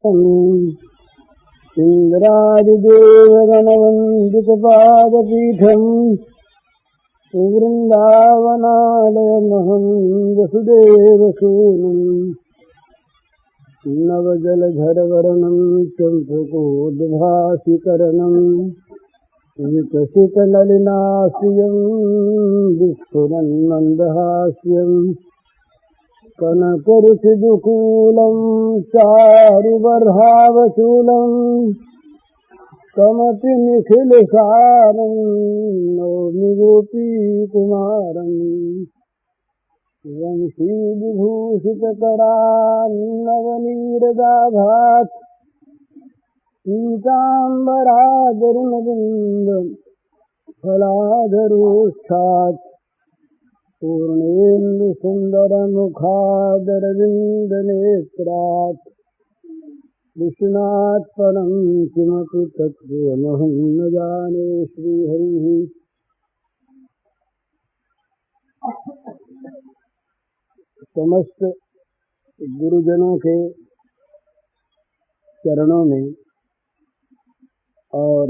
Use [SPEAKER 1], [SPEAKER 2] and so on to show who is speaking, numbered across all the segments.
[SPEAKER 1] इन्द्रादिदेवगणवन्दितपादपीठम् वृन्दावनालयमहं वसुदेवसूनुम् नवजलधरवर्णं चम्पकोद्भासिकरणं विकसितनलिनास्यं विस्फुरन्मन्दहास्यं कनकरुचिदुकूलं चारुबर्हावचूलं कमपि निखिलसारं नौमि गोपीकुमारम् वंशीविभूषितकरान्नवनीरदाभात् पीताम्बरादरुणबिन्दं फलाधरोष्ठात् पूर्णेन्दुसुन्दरमुखादरविन्दनेत्रात् कृष्णात् परं किमपि तत्त्वमहं न जाने। श्रीहरिः। समस्त गुरुजनों के चरणों में और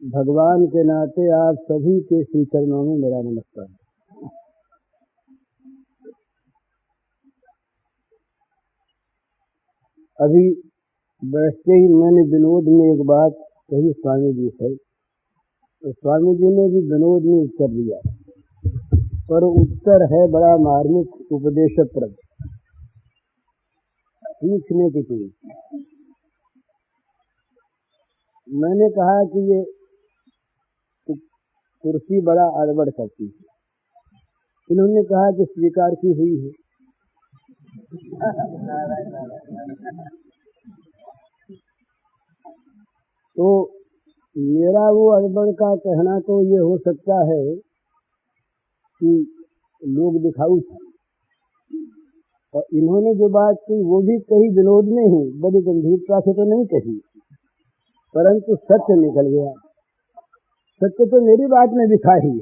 [SPEAKER 1] भगवान के नाते आप सभी के श्री चरणों में मेरा नमस्कार। अभी बैठते ही मैंने विनोद में एक बात कही स्वामी जी से, तो स्वामी जी ने भी विनोद में उत्तर दिया, पर उत्तर है बड़ा मार्मिक, उपदेशप्रद, सीखने की चीज। मैंने कहा कि ये कुर्सी बड़ा अड़बड़ करती है, इन्होंने कहा कि स्वीकार की हुई है। तो मेरा वो अड़बड़ का कहना तो ये हो सकता है कि लोग दिखाऊ था, और इन्होंने जो बात की वो भी कही विनोद में ही, बड़ी गंभीरता से तो नहीं कही, परंतु सत्य निकल गया। सत्य तो मेरी बात में दिखा ही,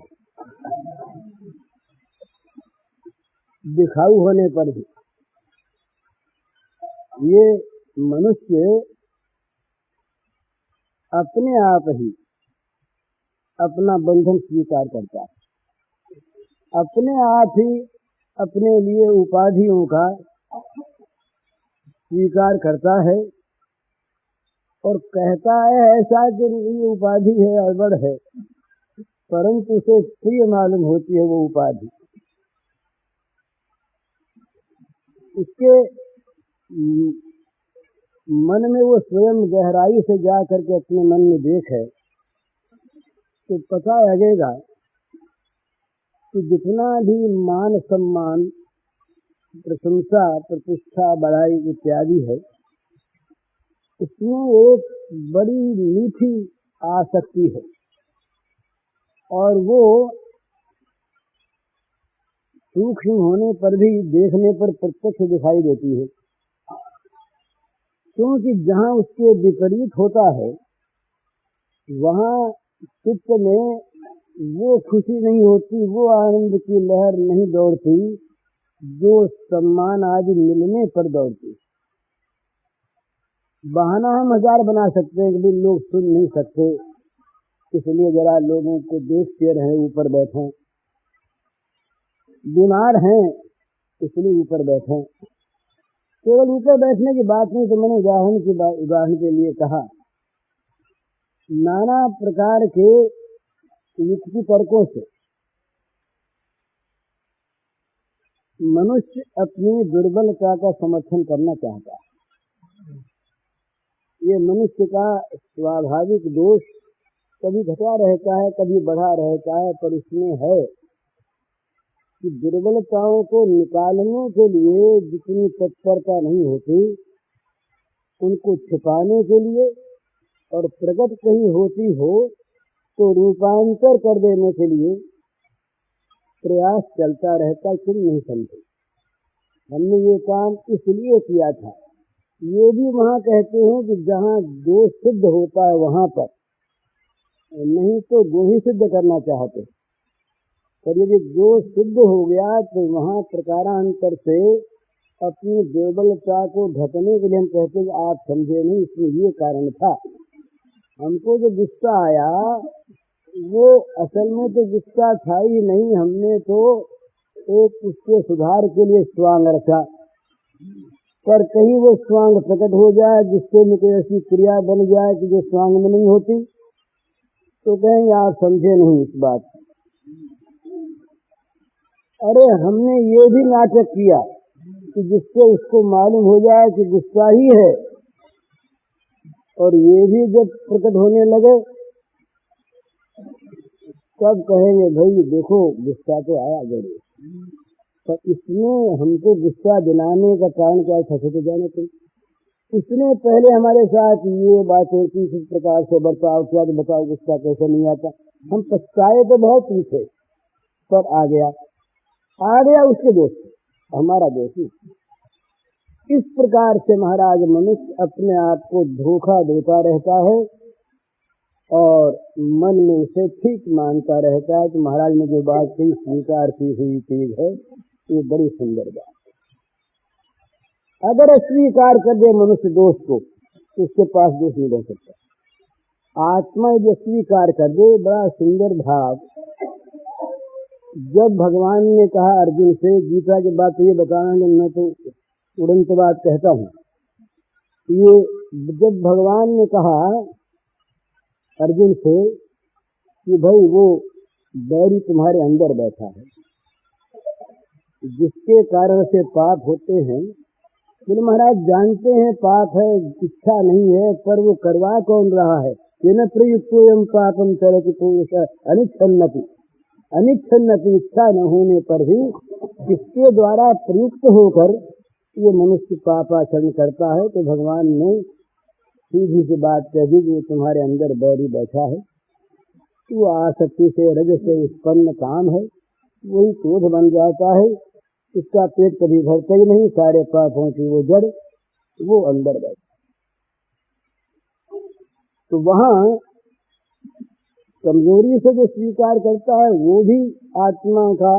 [SPEAKER 1] दिखाऊ होने पर भी ये मनुष्य अपने आप ही अपना बंधन स्वीकार करता है, अपने आप ही अपने लिए उपाधियों का स्वीकार करता है और कहता है ऐसा कि ये उपाधि है, अड़बड़ है, परंतु उसे प्रिय मालूम होती है वो उपाधि। उसके मन में वो स्वयं गहराई से जा करके अपने मन में देखे तो पता लगेगा कि जितना भी मान सम्मान, प्रशंसा, प्रतिष्ठा, बड़ाई इत्यादि है, इसमें एक बड़ी मीठी आसक्ति है और वो सूक्ष्म होने पर भी देखने पर प्रत्यक्ष दिखाई देती है, क्योंकि जहाँ उसके विपरीत होता है वहाँ चित्त में वो खुशी नहीं होती, वो आनंद की लहर नहीं दौड़ती जो सम्मान आदि मिलने पर दौड़ती। बहाना हम हजार बना सकते हैं कि लोग सुन नहीं सकते, इसलिए जरा लोगों को देखते रहें, ऊपर बैठे, बीमार हैं इसलिए ऊपर बैठे। केवल ऊपर बैठने की बात नहीं, तो मैंने उदाहरण के लिए कहा, नाना प्रकार के युक्ति तर्कों से मनुष्य अपनी दुर्बलता का समर्थन करना चाहता है। ये मनुष्य का स्वाभाविक दोष कभी घटा रहता है, कभी बढ़ा रहता है, पर इसमें है कि दुर्बलताओं को निकालने के लिए जितनी तत्परता नहीं होती, उनको छिपाने के लिए और प्रकट कहीं होती हो तो रूपांतर कर देने के लिए प्रयास चलता रहता। क्यों नहीं समझे? हमने ये काम इसलिए किया था। ये भी वहाँ कहते हैं कि जहाँ दोष सिद्ध होता है वहाँ पर, नहीं तो दो ही सिद्ध करना चाहते, पर यदि दोष सिद्ध हो गया तो वहाँ प्रकारांतर से अपनी दुर्बलता को ढकने के लिए हम कहते हैं आप समझे नहीं, इसमें ये कारण था। हमको जो गुस्सा आया वो असल में तो गुस्सा था ही नहीं, हमने तो एक उसके सुधार के लिए स्वांग रखा, पर कहीं वो स्वांग प्रकट हो जाए जिससे में कोई ऐसी क्रिया बन जाए कि जो स्वांग में नहीं होती, तो कहेंगे आप समझे नहीं इस बात। अरे हमने ये भी नाटक किया कि जिससे उसको मालूम हो जाए कि गुस्सा ही है, और ये भी जब प्रकट होने लगे तब कहेंगे भाई देखो गुस्सा तो आया जरूर, तो इसमें हमको गुस्सा दिलाने का कारण क्या था तो जाने तुम। इसने पहले हमारे साथ ये बातें की, किस प्रकार से बर्ताव किया, तो बताओ गुस्सा कैसे नहीं आता। हम पछताए तो बहुत पीछे, पर आ गया उसके दोस्त, हमारा दोस्त नहीं। इस प्रकार से महाराज मनुष्य अपने आप को धोखा देता रहता है और मन में उसे ठीक मानता रहता है। तो महाराज ने जो बात कही स्वीकार की हुई चीज है, ये बड़ी सुंदर बात। अगर अस्वीकार कर दे मनुष्य दोष को तो उसके पास दोष नहीं रह सकता। आत्मा यदि अस्वीकार कर दे, बड़ा सुंदर भाव। जब भगवान ने कहा अर्जुन से, गीता के बाद तो ये बताना कि मैं तो उड़ंत बात कहता हूँ, ये जब भगवान ने कहा अर्जुन से कि भाई वो बैरी तुम्हारे अंदर बैठा है जिसके कारण से पाप होते हैं, फिर महाराज जानते हैं पाप है, इच्छा नहीं है, पर वो करवा कौन रहा है। ये न प्रयुक्तोयम पापम चलति पुरुष अनिच्छन्नति, इच्छा न होने पर भी किसके द्वारा प्रयुक्त होकर ये मनुष्य पापाचरण करता है। तो भगवान ने सीधी सी बात कह दी कि तुम्हारे अंदर बैरी बैठा है, वो आसक्ति से रज से उत्पन्न काम है, वही क्रोध बन जाता है, इसका पेट कभी भरता ही नहीं, सारे पापों की वो जड़ वो अंदर बैठा। तो वहाँ कमजोरी से जो स्वीकार करता है वो भी आत्मा का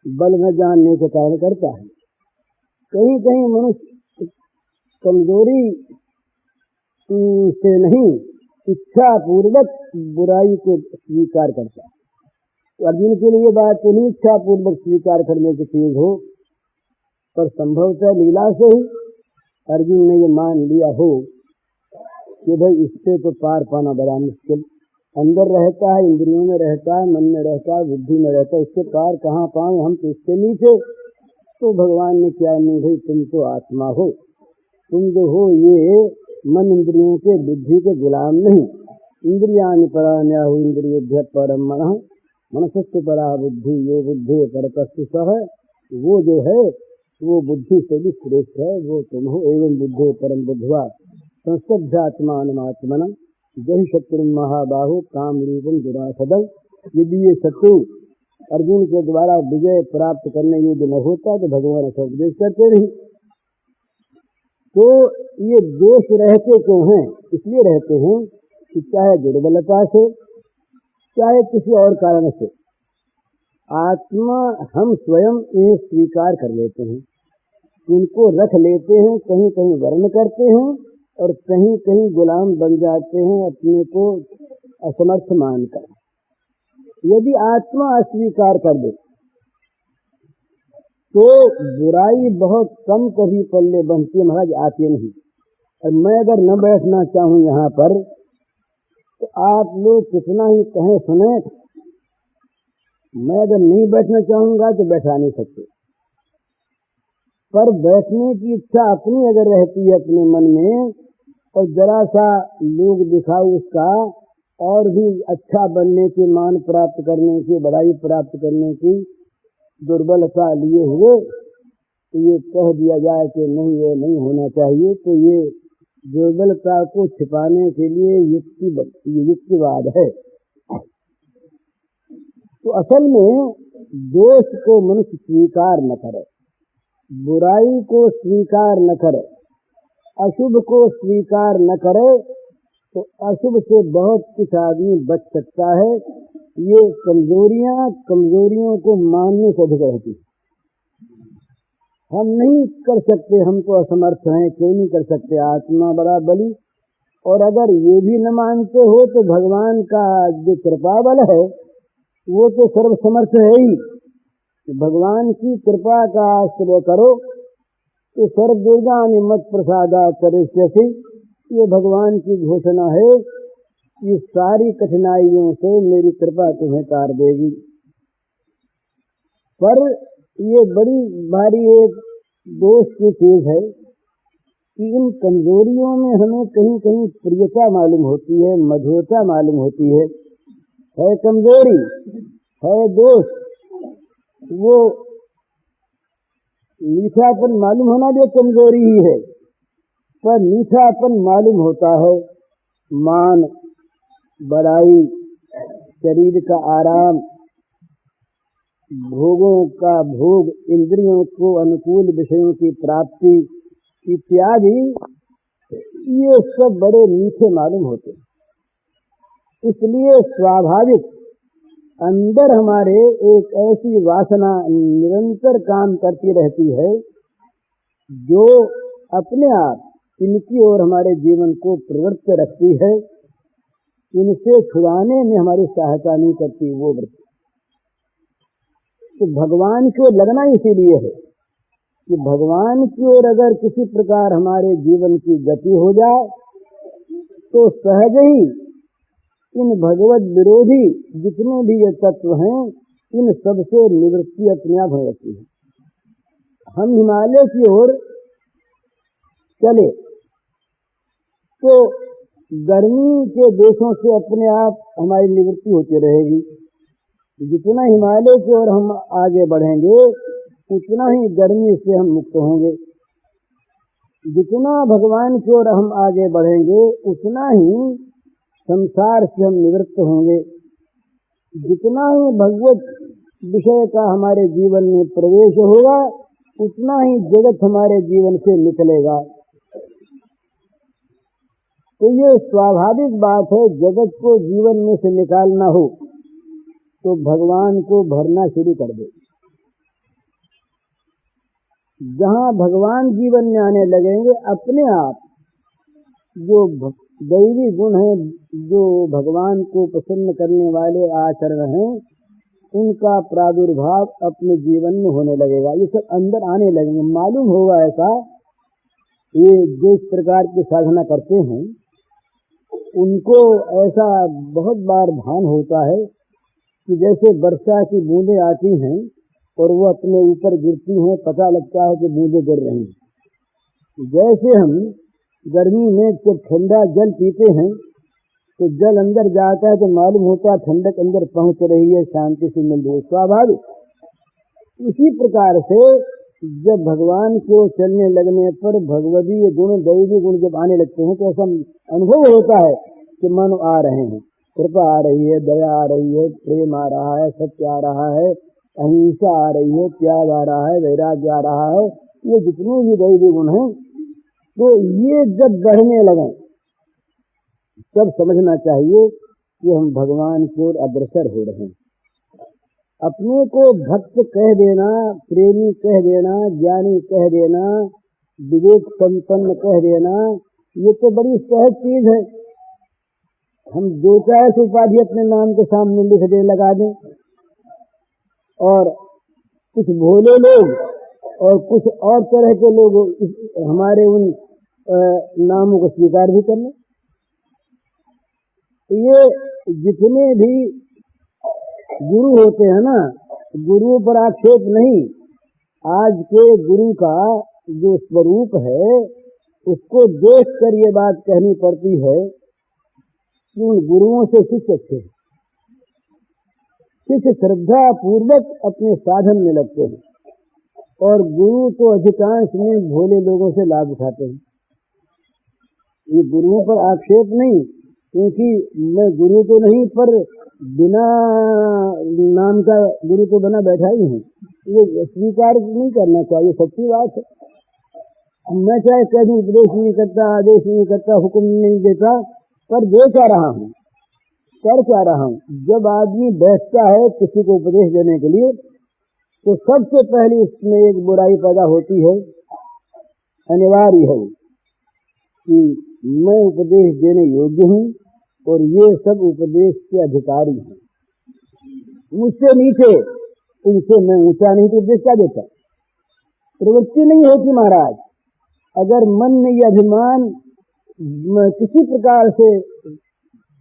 [SPEAKER 1] बल न जानने के कारण करता है। कहीं कहीं मनुष्य कमजोरी से नहीं, इच्छा पूर्वक बुराई को स्वीकार करता है। तो अर्जुन के लिए बात तो नहीं इच्छा पूर्वक स्वीकार करने की चीज हो, पर संभवतः लीला से ही अर्जुन ने ये मान लिया हो कि भाई इससे तो पार पाना बड़ा मुश्किल, अंदर रहता है, इंद्रियों में रहता है, मन में रहता है, बुद्धि में रहता है, इससे पार कहाँ पाए, हम तो इससे नीचे। तो भगवान ने क्या नहीं, भाई तुम तो आत्मा हो, तुम जो हो ये मन इंद्रियों के बुद्धि के गुलाम नहीं। इंद्रियाणि पराण्याहु इंद्रियेभ्यः परम मनः मनसस्य परा बुद्धि यो बुद्धि परतस्तु सः, वो जो है वो बुद्धि से भी श्रेष्ठ है, वो तुम हो। एवं बुद्धे परम बुद्धवा संस्तभ्यात्मानमात्मनः जहि शत्रु महाबाहु काम रूपम दुरासदं। यदि ये शत्रु अर्जुन के द्वारा विजय प्राप्त करने योग्य न होता तो भगवान ऐसा उपदेश करते नहीं। तो ये दोष रहते क्यों हैं? इसलिए रहते हैं कि चाहे दुर्बलता से चाहे किसी और कारण से आत्मा हम स्वयं ये स्वीकार कर लेते हैं, इनको रख लेते हैं, कहीं कहीं वर्ण करते हैं और कहीं कहीं गुलाम बन जाते हैं अपने को असमर्थ मानकर। यदि आत्मा अस्वीकार कर दे तो बुराई बहुत कम कभी पल्ले बनती है, महाराज आती नहीं। और मैं अगर न बैठना चाहूं यहाँ पर तो आप लोग कितना ही कहें सुने, मैं अगर नहीं बैठना चाहूंगा तो बैठा नहीं सकते। पर बैठने की इच्छा अपनी अगर रहती है अपने मन में और जरा सा लोग दिखाओ उसका और भी अच्छा बनने की, मान प्राप्त करने की, बड़ाई प्राप्त करने की दुर्बलता लिए हुए तो ये कह दिया जाए कि नहीं ये नहीं होना चाहिए, तो ये दुर्बलता को छिपाने के लिए युक्तिवाद है। तो असल में दोष को मनुष्य स्वीकार न करे, बुराई को स्वीकार न करे, अशुभ को स्वीकार न करे तो अशुभ से बहुत कुछ आदमी बच सकता है। ये कमजोरियों को मानने से अधिक रहती है। हम नहीं कर सकते, हम तो असमर्थ हैं, क्यों नहीं कर सकते, आत्मा बड़ा बली। और अगर ये भी न मानते हो तो भगवान का जो कृपा बल है वो तो सर्वसमर्थ है ही। भगवान की कृपा का आश्रय करो तो सर्व दुर्गानि मत प्रसादा करिष्यसि, ये भगवान की घोषणा है कि सारी कठिनाइयों से मेरी कृपा तुम्हें तार देगी। पर ये बड़ी भारी एक दोष की चीज है कि इन कमजोरियों में हमें कहीं कहीं प्रियता मालूम होती है, मधुरता मालूम होती है कमजोरी, है दोष, वो मीठापन मालूम होना भी कमजोरी ही है। पर मीठापन मालूम होता है मान, बड़ाई, शरीर का आराम, भोगों का भोग, इंद्रियों को अनुकूल विषयों की प्राप्ति इत्यादि, ये सब बड़े मीठे मालूम होते हैं। इसलिए स्वाभाविक अंदर हमारे एक ऐसी वासना निरंतर काम करती रहती है जो अपने आप इनकी ओर हमारे जीवन को प्रवृत्त रखती है, इनसे छुड़ाने में हमारी सहायता नहीं करती वो वृत्ति। तो भगवान को लगना इसीलिए है कि भगवान की ओर अगर किसी प्रकार हमारे जीवन की गति हो जाए तो सहज ही इन भगवत विरोधी जितने भी ये तत्व हैं इन सबसे निवृत्ति अपने आप हो जाती है। हम हिमालय की ओर चले तो गर्मी के देशों से अपने आप हमारी निवृत्ति होती रहेगी। जितना हिमालय की ओर हम आगे बढ़ेंगे उतना ही गर्मी से हम मुक्त होंगे। जितना भगवान की ओर हम आगे बढ़ेंगे उतना ही संसार से हम निवृत्त होंगे। जितना ही भगवत विषय का हमारे जीवन में प्रवेश होगा उतना ही जगत हमारे जीवन से निकलेगा। तो ये स्वाभाविक बात है, जगत को जीवन में से निकालना हो तो भगवान को भरना शुरू कर दे। जहाँ भगवान जीवन में आने लगेंगे अपने आप जो दैवी गुण हैं, जो भगवान को प्रसन्न करने वाले आचरण हैं, उनका प्रादुर्भाव अपने जीवन में होने लगेगा। ये सब अंदर आने लगेंगे, मालूम होगा ऐसा। ये जिस प्रकार की साधना करते हैं उनको ऐसा बहुत बार भान होता है कि जैसे वर्षा की बूंदें आती हैं और वो अपने ऊपर गिरती हैं, पता लगता है कि बूंदें गिर रही हैं। जैसे हम गर्मी में जब ठंडा जल पीते हैं तो जल अंदर जाता है तो मालूम होता है ठंडक अंदर पहुंच रही है, शांति से मिल रही है, स्वाभाविक। इसी प्रकार से जब भगवान को चलने लगने पर भगवदीय गुण, दैवी गुण जब आने लगते हैं तो ऐसा अनुभव होता है कि मन आ रहे हैं, कृपा आ रही है, दया आ रही है, प्रेम आ रहा है, सत्य आ रहा है, अहिंसा आ रही है, त्याग आ रहा है, वैराग्य आ रहा है। ये जितने भी दैवी गुण हैं तो ये जब बढ़ने लगे तब समझना चाहिए कि हम भगवान की ओर अग्रसर हो रहे हैं। अपने को भक्त कह देना, प्रेमी कह देना, ज्ञानी कह देना, विवेक संपन्न कह देना, ये तो बड़ी सहज चीज है। हम दो चार उपाधि अपने नाम के सामने लिख दे, लगा दें, और कुछ भोले लोग और कुछ और तरह के लोग हमारे उन नामों को स्वीकार भी करने। ये जितने भी गुरु होते हैं ना, गुरु पर आक्षेप नहीं, आज के गुरु का जो स्वरूप है उसको देख कर ये बात कहनी पड़ती है कि उन गुरुओं से शिष्य अच्छे, शिष्य श्रद्धा पूर्वक अपने साधन में लगते हैं और गुरु तो अधिकांश में भोले लोगों से लाभ उठाते हैं। ये गुरुओं पर आक्षेप नहीं, क्योंकि मैं गुरु तो नहीं पर बिना नाम का गुरु तो बना बैठा ही हूँ, ये स्वीकार नहीं करना चाहिए, सच्ची बात है। मैं चाहे कह दूं उपदेश नहीं करता, आदेश नहीं करता, हुक्म नहीं देता, पर दे क्या रहा हूँ, कर क्या रहा हूँ। जब आदमी बैठता है किसी को उपदेश देने के लिए तो सबसे पहले इसमें एक बुराई पैदा होती है, अनिवार्य है कि मैं उपदेश देने योग्य हूँ और ये सब उपदेश के अधिकारी हैं, मुझसे नीचे, इनसे मैं ऊंचा नहीं, तो उपदेश क्या देता? प्रवृत्ति नहीं होती महाराज। अगर मन में ये अभिमान किसी प्रकार से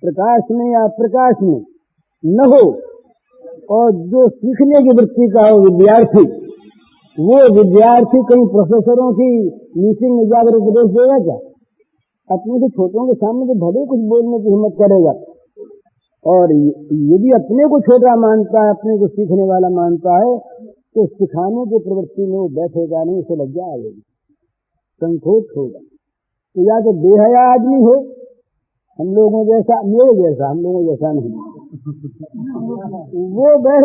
[SPEAKER 1] प्रकाश में या प्रकाश में न हो, और जो सीखने की वृत्ति का हो विद्यार्थी, वो विद्यार्थी कहीं प्रोफेसरों की मीटिंग में जाकर उपदेश देगा क्या? अपने के छोटों के सामने तो भले कुछ बोलने की हिम्मत करेगा, और यदि अपने को छोटा मानता है, अपने को सीखने वाला मानता है, तो सिखाने की प्रवृत्ति में वो बैठेगा नहीं, उसे लज्जा आएगी, संकोच होगा। तो या तो बेहया आदमी हो, हम लोगों जैसा, मेरे जैसा, हम लोगों जैसा नहीं, वो बैठ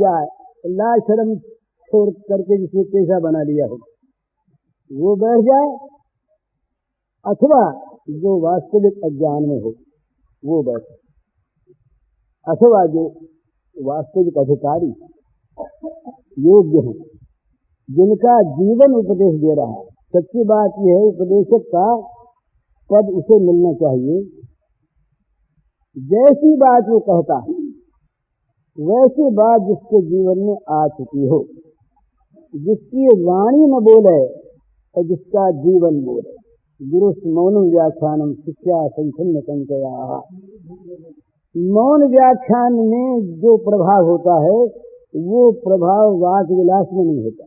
[SPEAKER 1] जाए, लाज शर्म छोड़ करके जिसने पेशा बना लिया हो वो बैठ जाए, अथवा जो वास्तविक अज्ञान में हो वो बैठे, अथवा जो वास्तविक अधिकारी योग्य हैं, जिनका जीवन उपदेश दे रहा है। सच्ची बात यह है, उपदेशक का पद उसे मिलना चाहिए, जैसी बात वो कहता है वैसी बात जिसके जीवन में आ चुकी हो, जिसकी वाणी न बोले और जिसका जीवन बोले। गुरु मौनम व्याख्यानम शिष्या संचन्न संचया। मौन व्याख्यान में जो प्रभाव होता है वो प्रभाव वाक विलास में नहीं होता।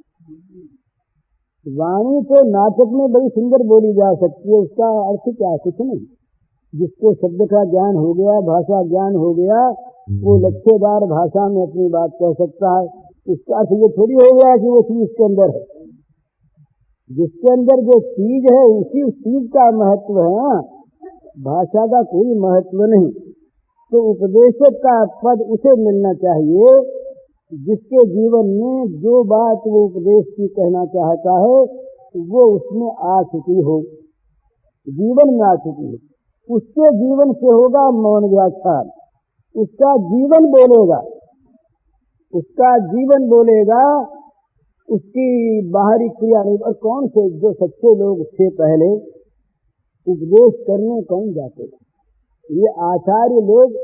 [SPEAKER 1] वाणी तो नाटक में बड़ी सुंदर बोली जा सकती है, उसका अर्थ क्या? कुछ नहीं। जिसको शब्द का ज्ञान हो गया, भाषा ज्ञान हो गया, वो लच्छेदार भाषा में अपनी बात कह सकता है। इसका अर्थ ये थोड़ी हो गया कि वो चीज इसके अंदर है। जिसके अंदर जो चीज है उसी चीज का महत्व है, भाषा का कोई महत्व नहीं। तो उपदेशक का पद उसे मिलना चाहिए जिसके जीवन में जो बात वो उपदेश की कहना चाहता है वो उसमें आ चुकी हो, जीवन में आ चुकी हो। उसके जीवन से होगा मौन व्याख्यान, उसका जीवन बोलेगा, उसका जीवन बोलेगा, उसकी बाहरी क्रिया नहीं। और कौन से जो सच्चे लोग थे पहले उपदेश करने कौन जाते थे? ये आचार्य लोग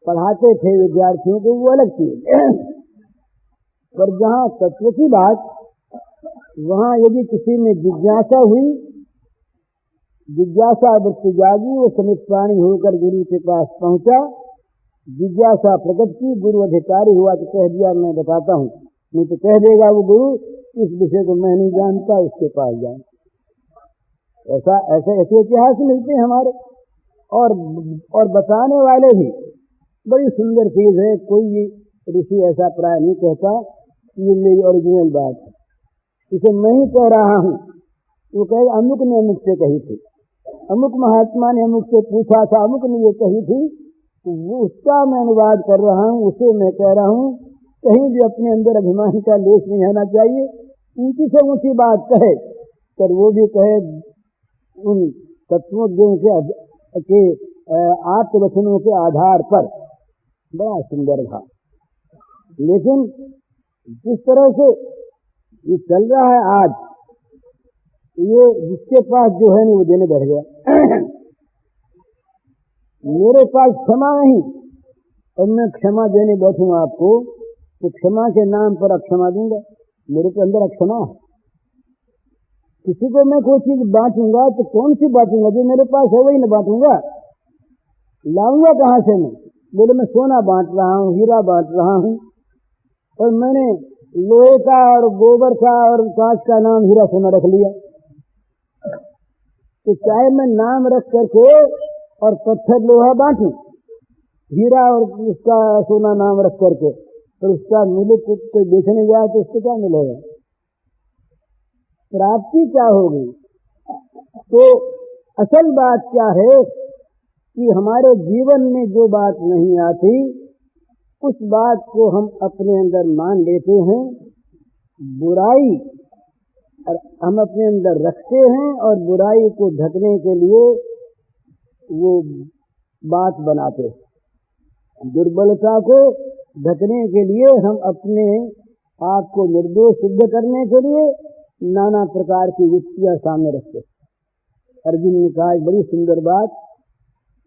[SPEAKER 1] पढ़ाते थे विद्यार्थियों को, वो अलग चीज। पर जहाँ तत्व की बात, वहाँ यदि किसी में जिज्ञासा हुई, जिज्ञासा वृत्ति जागी, वो समित प्राणी होकर गुरु के पास पहुंचा, जिज्ञासा प्रकट की, गुरु अधिकारी हुआ तो कह दिया मैं बताता हूँ, नहीं तो कह देगा वो गुरु इस विषय को मैं नहीं जानता, उसके पास जाए। ऐसे इतिहास मिलते हैं हमारे। और बताने वाले भी बड़ी सुंदर चीज है। कोई ऋषि ऐसा प्राय नहीं कहता कि ये मेरी ओरिजिनल बात है, इसे मैं ही कह रहा हूँ। वो कहे अमुक ने अमुक से कही थी, अमुक महात्मा ने अमुक से पूछा था, अमुक ने ये कही थी, तो वो उसका मैं अनुवाद कर रहा हूँ, उसे मैं कह रहा हूँ। कहीं भी अपने अंदर अभिमान का लेश नहीं रहना चाहिए। ऊंची से ऊंची बात कहे, पर वो भी कहे उन तत्वज्ञों के आत्मवचनों के आधार पर। बड़ा सुंदर था। लेकिन जिस तरह से ये चल रहा है आज, ये जिसके पास जो है नहीं वो देने बैठ गया। मेरे पास क्षमा नहीं और मैं क्षमा देने बैठूंगा आपको, तो क्षमा के नाम पर अक्षमा दूंगा। मेरे के अंदर अक्षमा है। किसी को मैं कोई चीज बांटूंगा तो कौन सी बांटूंगा? जो मेरे पास है वही न बांटूंगा। लाऊंगा कहाँ से मैं? बोले मैं सोना बांट रहा हूँ, हीरा बांट रहा हूँ, और मैंने लोहे का और गोबर का और कांच का नाम हीरा सोना रख लिया। तो चाहे मैं नाम रख करके और पत्थर लोहा बांटू, हीरा और उसका सोना नाम रख करके, तो उसका मूल्य कोई बेचने जाए तो उसको क्या मिलेगा? प्राप्ति क्या होगी? तो असल बात क्या है कि हमारे जीवन में जो बात नहीं आती उस बात को हम अपने अंदर मान लेते हैं, बुराई हम अपने अंदर रखते हैं और बुराई को ढकने के लिए वो बात बनाते हैं। दुर्बलता को ढकने के लिए, हम अपने आप को निर्दोष सिद्ध करने के लिए नाना प्रकार की युक्तियां सामने रखते। अर्जुन ने कहा एक बड़ी सुंदर बात,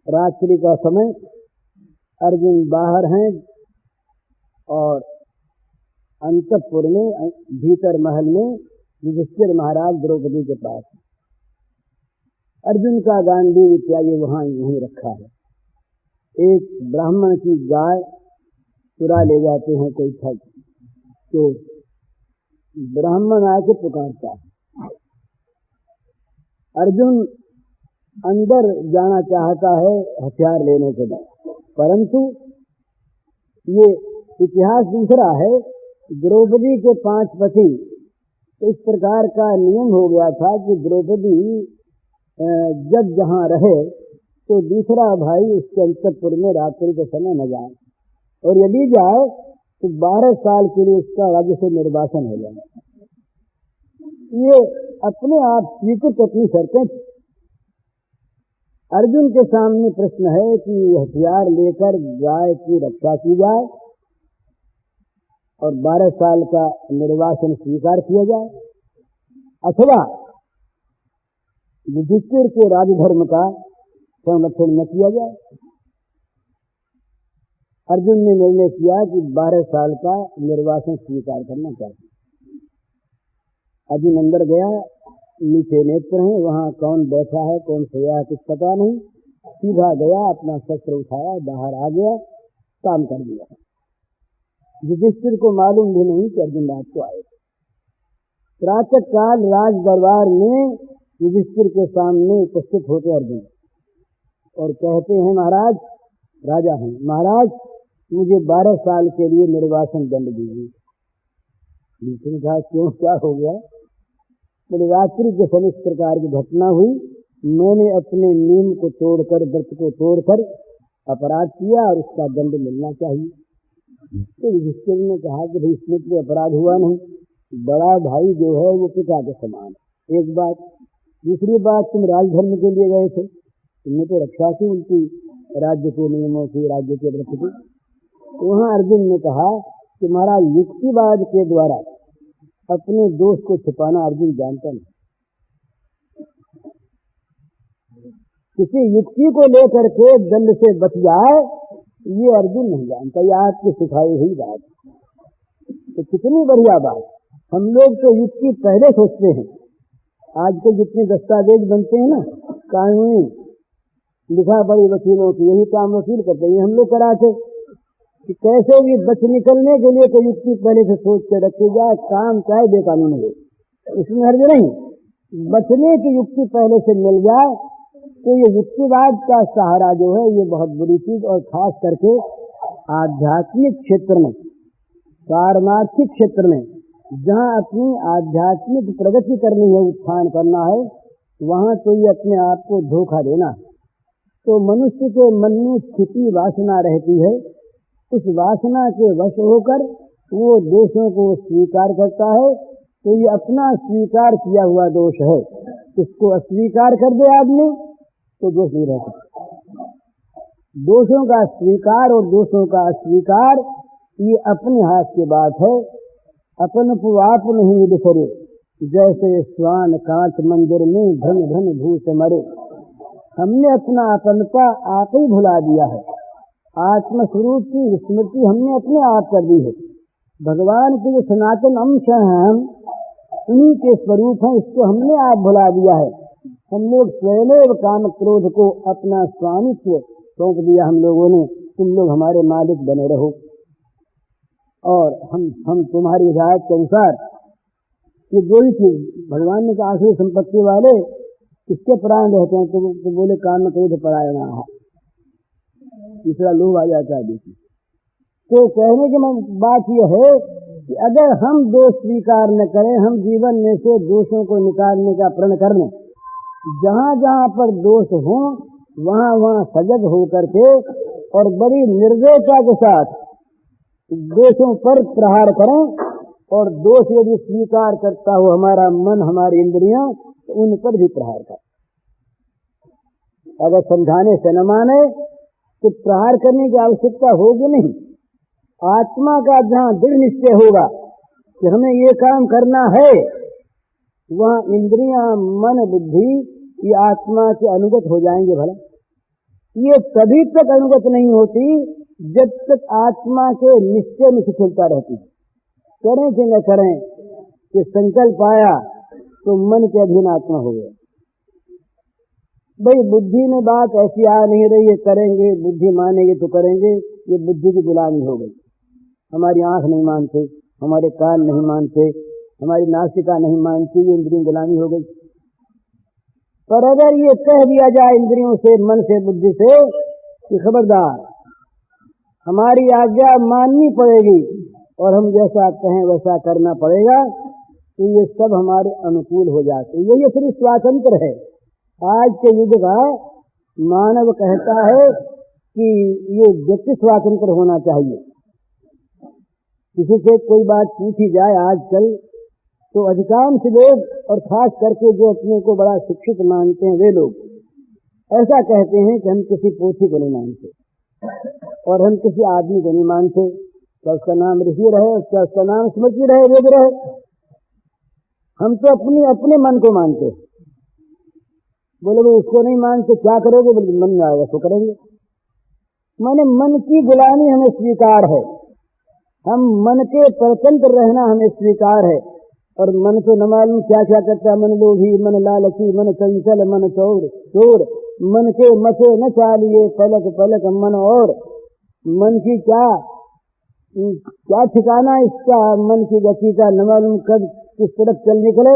[SPEAKER 1] रात्रि का समय, अर्जुन बाहर हैं और अंतःपुर में भीतर महल में युधिष्ठिर महाराज द्रौपदी के पास, अर्जुन का गांडीव इत्यादि वहीं रखा है। एक ब्राह्मण की गाय चुरा ले जाते हैं कोई ठग, तो ब्राह्मण आके पुकारता है, अर्जुन अंदर जाना चाहता है हथियार लेने के लिए, परंतु ये इतिहास दूसरा है। द्रौपदी के 5 पति, इस प्रकार का नियम हो गया था कि द्रौपदी जब जहाँ रहे तो दूसरा भाई उसके अंतःपुर में रात्रि के समय न जाए, और यदि जाए तो 12 साल के लिए उसका राज्य से निर्वासन हो जाए। ये अपने आप स्वीकृत अपनी शर्तें। अर्जुन के सामने प्रश्न है कि हथियार लेकर गाय की रक्षा की जाए और 12 साल का निर्वासन स्वीकार किया जाए, अथवा युधिष्ठिर के राजधर्म का संरक्षण न किया जाए। अर्जुन ने निर्णय किया कि 12 साल का निर्वासन स्वीकार करना चाहिए। अर्जुन अंदर गया, नीचे नेत्र हैं, वहां कौन बैठा है कौन सोया है कुछ पता नहीं, सीधा गया, अपना शस्त्र उठाया, बाहर आ गया, काम कर दिया। युधिष्ठिर को मालूम भी नहीं कि अर्जुन रात को आए। प्रातः काल राज दरबार में युधिष्ठिर के सामने उपस्थित होते अर्जुन और कहते हैं, महाराज, राजा हैं, महाराज मुझे 12 साल के लिए निर्वासन दंड दीजिए। युधिष्ठिर कहा, क्यों, क्या हो गया? बोले, रात्रि के समय इस प्रकार की घटना हुई, मैंने अपने नियम को तोड़कर, व्रत को तोड़कर अपराध किया और उसका दंड मिलना चाहिए। तो युधिष्ठिर ने कहा कि भाई इसमें तो अपराध हुआ नहीं, बड़ा भाई जो है वो पिता के समान, एक बात। दूसरी बात, तुम राजधर्म के लिए गए थे, तुमने तो रक्षा की उनकी राज्य के नियमों की, राज्य के व्रत की। तो वहां अर्जुन ने कहा कि महाराज युक्तिवाद के द्वारा अपने दोष को छिपाना अर्जुन जानता नहीं। किसी युक्ति को लेकर के दंड से बच जाए ये अर्जुन नहीं जानता, ये आपकी सिखाई हुई बात। तो कितनी बढ़िया बात। हम लोग तो युक्ति पहले सोचते हैं। आजकल जितने दस्तावेज बनते हैं ना, कानूनी लिखा पड़ी वकीलों की, यही काम वकील करते हैं, हम लोग कराते कि कैसे भी बच निकलने के लिए कोई युक्ति पहले से सोच के रखी जाए, काम चाहे बेकानून हो, इसमें हर्ज नहीं। बचने की युक्ति पहले से मिल जाए तो ये युक्तिवाद का सहारा जो है ये बहुत बुरी चीज, और खास करके आध्यात्मिक क्षेत्र में, पारमार्थिक क्षेत्र में, जहाँ अपनी आध्यात्मिक प्रगति करनी है, उत्थान करना है, वहाँ तो ये अपने आप को धोखा देना है। तो मनुष्य के मन में छिपी वासना रहती है, उस वासना के वश होकर वो दोषों को स्वीकार करता है, तो ये अपना स्वीकार किया हुआ दोष है। इसको अस्वीकार कर दे आदमी तो दोष नहीं रहता। दोषों का स्वीकार और दोषों का अस्वीकार ये अपने हाथ की बात है। अपन पुआप नहीं बिखरे, जैसे स्वान कांच मंदिर में धन धन भू से मरे। हमने अपना अपनता आप ही भुला दिया है। आत्मस्वरूप की स्मृति हमने अपने आप कर दी है। भगवान के जो सनातन अंश हैं, हम उन्हीं के स्वरूप हैं, इसको हमने आप भुला दिया है। हम लोग स्वयं काम क्रोध को अपना स्वामित्व सौंप दिया हम लोगों ने, तुम लोग हमारे मालिक बने रहो और हम तुम्हारी हिदायत के अनुसार। ये वही चीज भगवान ने कहा, आखिरी संपत्ति वाले किसके प्राण रहते हैं? तो बोले काम क्रोध परायणा है, तीसरा लोभ आ जाता है देखिए। तो कहने की बात यह है कि अगर हम दोष स्वीकार न करें, हम जीवन में से दोषों को निकालने का प्रण कर लें, जहाँ जहाँ पर दोष हो वहाँ वहाँ सजग होकर के और बड़ी निर्दयता के साथ दोषों पर प्रहार करें, और दोष यदि स्वीकार करता हो हमारा मन, हमारी इंद्रियां, तो उन पर भी प्रहार करें। अगर समझाने से न माने तो प्रहार करने की आवश्यकता होगी नहीं। आत्मा का जहाँ दृढ़ निश्चय होगा कि हमें ये काम करना है, वहाँ इंद्रियां, मन, बुद्धि ये आत्मा के अनुगत हो जाएंगे। भला ये तभी तक अनुगत नहीं होती जब तक आत्मा के निश्चय में शिथिलता रहती। करें कि न करें, कि संकल्प आया तो मन के अधीन आत्मा हो गया। भाई बुद्धि में बात ऐसी आ नहीं रही है, करेंगे, बुद्धि मानेंगे तो करेंगे, ये बुद्धि की गुलामी हो गई। हमारी आंख नहीं मानते, हमारे कान नहीं मानते, हमारी नासिका नहीं मानती, ये इंद्रियों की गुलामी हो गई। पर अगर ये कह दिया जाए इंद्रियों से, मन से, बुद्धि से कि खबरदार हमारी आज्ञा माननी पड़ेगी और हम जैसा कहें वैसा करना पड़ेगा, तो ये सब हमारे अनुकूल हो जाते। ये फिर स्वातंत्र है। आज के युग का मानव कहता है कि ये व्यक्ति स्वातंत्र होना चाहिए। किसी से कोई बात पूछी जाए आजकल तो अधिकांश लोग, और खास करके जो अपने को बड़ा शिक्षित मानते हैं, वे लोग ऐसा कहते हैं कि हम किसी पोथी को नहीं मानते और हम किसी आदमी को नहीं मानते, तो उसका नाम ऋषि रहे, उसका नाम स्मृति रहे, वेद रहे, हम तो अपने मन को मानते। बोले वो उसको नहीं मानते, क्या करोगे? बोले मन में आएगा तो करेंगे। माने मन की गुलामी हमें स्वीकार है, हम मन के परतंत्र रहना हमें स्वीकार है। और मन को न मालूम क्या क्या करता है, मन लोभी, मन लालची, मन चंचल, मन चोर, मन के मचे न चालिए पलक पलक मन, और मन की क्या ठिकाना इसका, मन की गति का न मालूम कब किस तरफ चल निकले।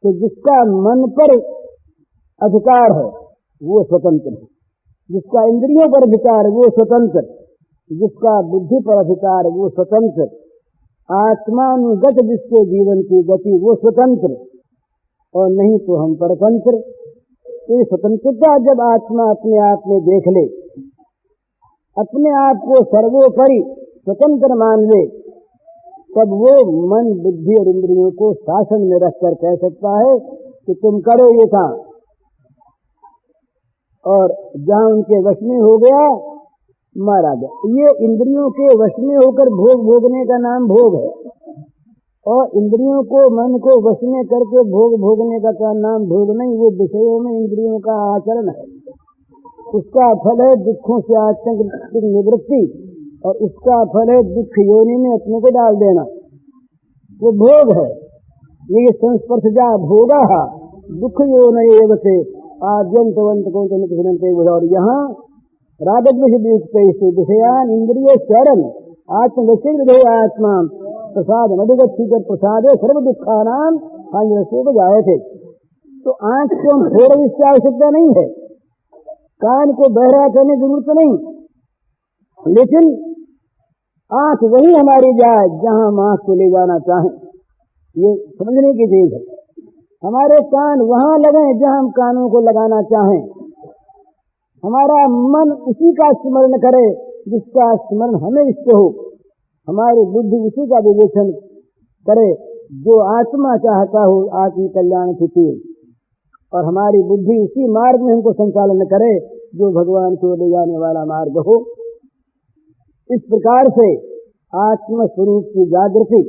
[SPEAKER 1] तो जिसका मन पर अधिकार है वो स्वतंत्र है, जिसका इंद्रियों पर अधिकार वो स्वतंत्र, जिसका बुद्धि पर अधिकार वो स्वतंत्र, आत्मानुगत जिसके जीवन की गति वो स्वतंत्र, और नहीं तो हम परतंत्र। ये स्वतंत्रता जब आत्मा अपने आप में देख ले, अपने आप को सर्वोपरि स्वतंत्र मान ले, तब वो मन, बुद्धि और इंद्रियों को शासन में रखकर कह सकता है कि तुम करो ये काम। और जहां उनके वश में हो गया, मारा गया। ये इंद्रियों के वश में होकर भोग भोगने का नाम भोग है, और इंद्रियों को, मन को वश में करके भोग भोगने का नाम भोग नहीं। वो विषयों में इंद्रियों का आचरण है, उसका फल है दुखों से आतंक निवृत्ति, और उसका फल है दुख योनि में अपने को डाल देना। वो भोग है। ये संस्पर्शजा भोगा दुख योन एवते आद्यंतवंत को। और यहाँ रागद्वेष विषयान इंद्रिय चरण आत्मवचिर आत्मा प्रसाद मधुगत प्रसादे सर्व दुखानाम हानिरसे जाए थे। तो आंख को हम थोड़ा इसकी आवश्यकता नहीं है, कान को बहरा करने की जरूरत नहीं, लेकिन आंख वही हमारी जाए जहां हम आंख को ले जाना चाहें। ये समझने की चीज है। हमारे कान वहां लगे जहां हम कानों को लगाना चाहें। हमारा मन उसी का स्मरण करे जिसका स्मरण हमें इष्ट हो। हमारी बुद्धि उसी का विवेचन करे जो आत्मा चाहता हो, आत्म कल्याण की चीज। और हमारी बुद्धि उसी मार्ग में हमको संचालन करे जो भगवान को ले जाने वाला मार्ग हो। इस प्रकार से आत्म स्वरूप की जागृति,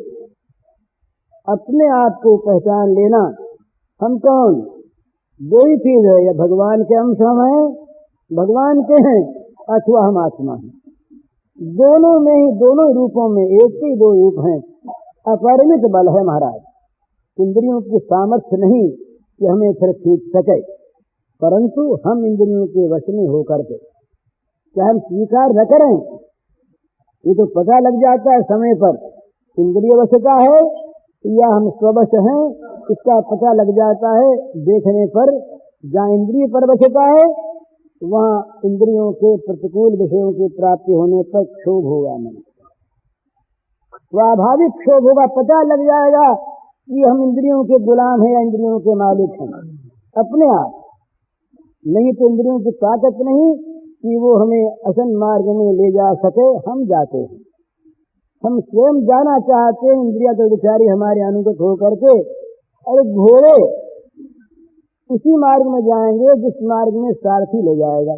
[SPEAKER 1] अपने आप को पहचान लेना, हम कौन, दो ही चीज है, या भगवान के अंश हम हैं, भगवान के हैं, अथवा हम आत्मा हैं। दोनों में ही, दोनों रूपों में एक ही दो रूप हैं। अपरिमित बल है महाराज। इंद्रियों की सामर्थ्य नहीं कि हमें फिर खींच सके, परंतु हम इंद्रियों के वश में होकर के, क्या हम स्वीकार न करें, ये तो पता लग जाता है समय पर इंद्रिय वशता है या हम स्ववश हैं, इसका पता लग जाता है देखने पर। जहाँ इंद्रिय पर वशता है वहाँ इंद्रियों के प्रतिकूल विषयों की प्राप्ति होने पर क्षोभ होगा, नहीं स्वाभाविक क्षोभ होगा। पता लग जाएगा कि हम इंद्रियों के गुलाम हैं या इंद्रियों के मालिक हैं अपने आप। नहीं तो इंद्रियों की ताकत नहीं कि वो हमें असन मार्ग में ले जा सके। हम जाते हैं, हम स्वयं जाना चाहते हैं, इंद्रिया तो विचारी हमारे अनुगत होकर के। अरे घोड़े उसी मार्ग में जाएंगे जिस मार्ग में सारथी ले जाएगा,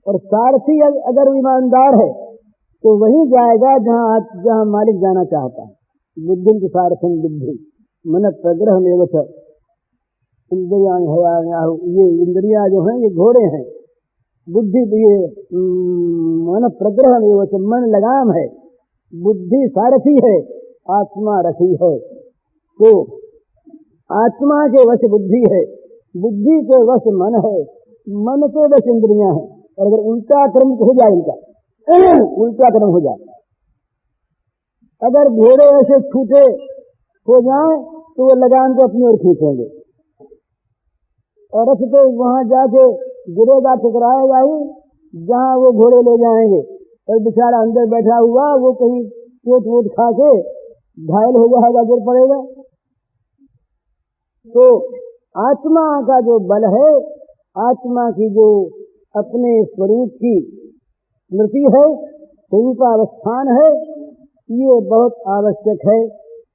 [SPEAKER 1] और सारथी अगर ईमानदार है तो वही जाएगा जहाँ मालिक जाना चाहता है। बुद्धि के सारथन बुद्धि मन प्रग्रह निवच इंद्रियां है, ये इंद्रिया जो है ये घोड़े हैं, बुद्धि ये मन प्रग्रह निवच मन लगाम है, बुद्धि सारथी है, आत्मा रथी है। तो आत्मा के वश बुद्धि है, बुद्धि के वश मन है, मन के वश इंद्रियां हैं। और अगर उल्टा क्रम हो जाए इनका उल्टा क्रम हो जाए, अगर घोड़े ऐसे छूटे हो जाए तो वो लगाम को अपनी ओर खींचेंगे और रथ तो वहां जाके गिरेगा, टकराएगा ही जहां वो घोड़े ले जाएंगे। और बेचारा अंदर बैठा हुआ वो कहीं चोट वोट खा के घायल हो जाएगा, गिर पड़ेगा। तो आत्मा का जो बल है, आत्मा की जो अपने स्वरूप की स्मृति है, स्वरूपावस्थान है, ये बहुत आवश्यक है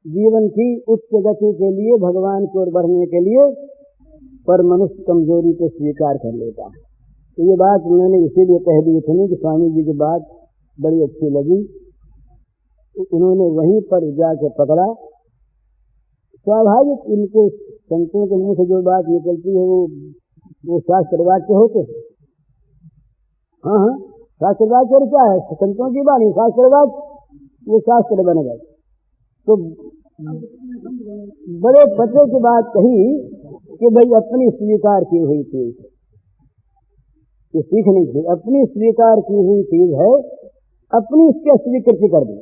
[SPEAKER 1] जीवन की उच्च गति के लिए, भगवान की ओर बढ़ने के लिए। पर मनुष्य कमजोरी को स्वीकार कर लेता है। तो ये बात मैंने इसीलिए कह दी थी कि स्वामी जी की बात बड़ी अच्छी लगी। उन्होंने वहीं पर जाके पकड़ा। स्वाभाविक इनके संतों के मुंह से जो बात निकलती है वो शास्त्र वाक्य होते हैं। हाँ, शास्त्र वाक्य क्या है? संतों की बात, शास्त्र वाक्य, वो शास्त्र बन गए। तो बड़े पते की बात कही कि भाई अपनी स्वीकार की हुई चीज, ये सीखनी थी, अपनी स्वीकार की हुई चीज है, अपनी इसकी अस्वीकृति कर दो।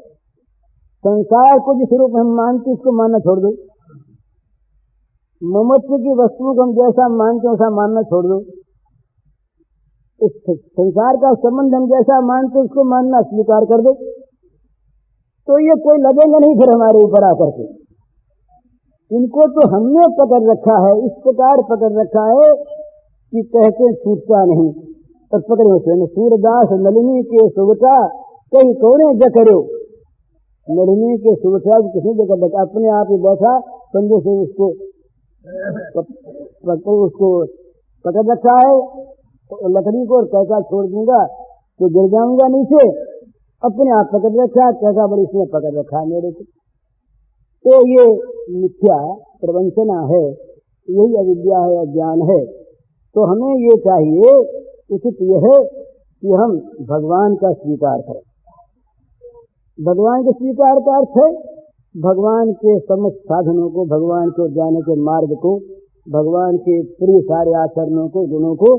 [SPEAKER 1] संसार को जिस रूप में हम मानते उसको मानना छोड़ दो, ममत्व की वस्तु को हम जैसा मानते वैसा मानना छोड़ दो, इस संसार का संबंध हम जैसा मानते उसको मानना स्वीकार कर दो। तो ये कोई लगेंगे नहीं फिर हमारे ऊपर आकर के। इनको तो हमने पकड़ रखा है, इस प्रकार पकड़ रखा है कि कहते छूटता नहीं। तब पकड़े होते हैं सूरदास नलिनी के सुवटा कहीं कोने जकरो, नलिनी के सुवटा किसी जगह बैठा, अपने आप ही बैठा, कंधे से उसको पकड़ रखा है लकड़ी को, और कैसा छोड़ दूंगा तो गिर जाऊंगा नीचे, अपने आप पकड़ रखा, कैसा बड़ी इसने पकड़ रखा मेरे को। तो ये मिथ्या प्रवंचना है, यही अविद्या है, अज्ञान है। तो हमें ये चाहिए, उचित यह है कि हम भगवान का स्वीकार करें। भगवान के स्वीकार का अर्थ है भगवान के समस्त साधनों को, भगवान को जाने के मार्ग को, भगवान के प्रिय सारे आचरणों को, गुणों को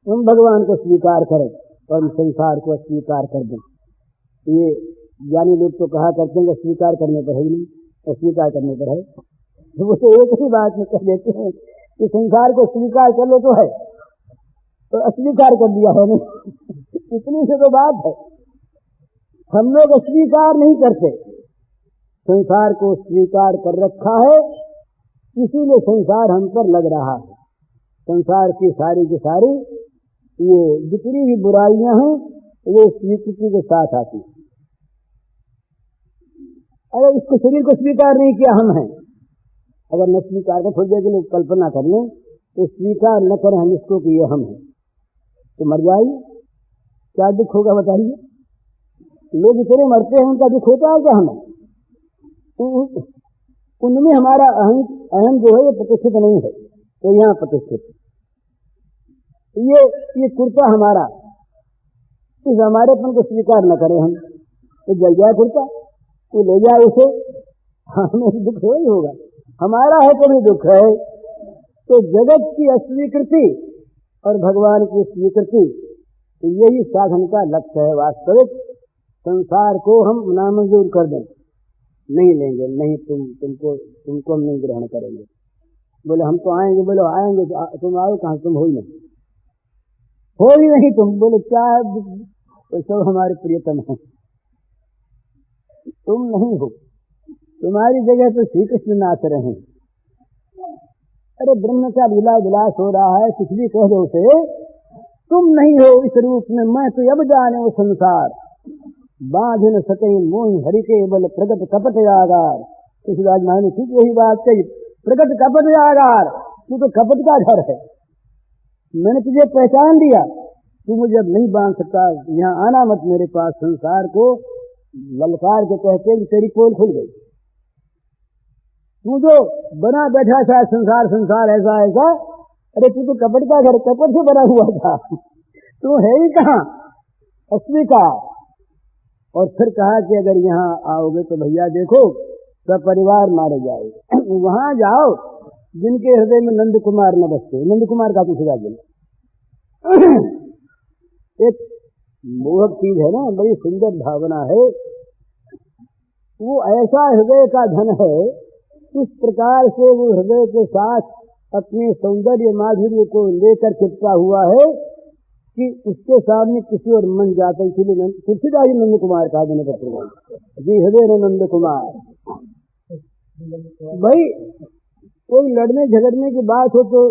[SPEAKER 1] हम भगवान को स्वीकार करें और हम संसार को स्वीकार कर दें। ये ज्ञानी लोग तो कहा करते हैं स्वीकार करने पर है ही नहीं, अस्वीकार करने पर है। वो तो एक ही बात में कह देते हैं कि संसार को स्वीकार कर लो तो है, तो अस्वीकार कर दिया है नहीं। इतनी से तो बात है। हम लोग अस्वीकार नहीं करते, संसार को स्वीकार कर रखा है, इसीलिए संसार हम पर लग रहा है। संसार की सारी ये जितनी भी बुराइयां हैं वो स्वीकृति के साथ आती है। अगर इसको शरीर को स्वीकार नहीं किया हम हैं, अगर न स्वीकार कर, थोड़ी देर के लिए कल्पना कर लें तो स्वीकार न करें हम इसको कि ये हम हैं, तो मर जाएगी, क्या दुख होगा बताइए। लोग इतने मरते हैं, उनका दुख होता है क्या हमें? उनमें हमारा अहम जो है ये प्रतिष्ठित नहीं है, तो यहाँ प्रतिष्ठित ये कुर्ता हमारा, इस हमारेपन को स्वीकार न करें हम, तो जल जाए कुर्ता, तो ले जाए उसे, हमें दुख हो ही होगा, हमारा है तो भी दुख है। तो जगत की अस्वीकृति और भगवान की स्वीकृति, तो यही साधन का लक्ष्य है। वास्तविक संसार को हम नामंजूर कर दें, नहीं लेंगे, नहीं तुमको हम नहीं ग्रहण करेंगे। बोले हम तो आएंगे, बोलो आएंगे, तुम आओ कहाँ, तुम हो ही नहीं, हो ही नहीं तुम। बोले क्या, तो सब हमारे प्रियतम है, तुम नहीं हो, तुम्हारी जगह तो श्री कृष्ण नाच रहे हैं। अरे ब्रह्म का लीला विलास हो रहा है, कुछ भी कह दो उसे, तुम नहीं हो इस रूप में, मैं तो अब जाने वो संसार, बांध न सके मोह हरि के बल, प्रगट कपट आगार। तुलसीदास महाराज ने ठीक यही बात कही, प्रगट कपट आगार, तू तो कपट का घर है, मैंने तुझे पहचान लिया, तू मुझे अब नहीं बांध सकता, यहाँ आना मत मेरे पास। संसार को ललकार के कहते कि तेरी पोल खुल गई। तू जो बना बैठा था संसार संसार ऐसा ऐसा, अरे तू तो कपट का घर, कपट से बना हुआ था, तू है ही कहाँ असली का। और फिर कहा कि अगर यहाँ आओगे तो भैया देखो सब परिवार मारे जाएंगे। वहां जाओ जिनके हृदय में नंद कुमार न बसते। नंद कुमार का कुछ राज एक मोहक चीज है ना, बड़ी सुंदर भावना है। वो ऐसा हृदय का धन है, इस प्रकार से वो हृदय के साथ अपने सौंदर्य माधुर्य को लेकर चिपका हुआ है कि उसके सामने किसी और मन जाता। इसलिए तुलसीदास जी नंद कुमार कहा मैंने पत्र जी, हृदय नंद कुमार। भाई कोई लड़ने झगड़ने की बात हो तो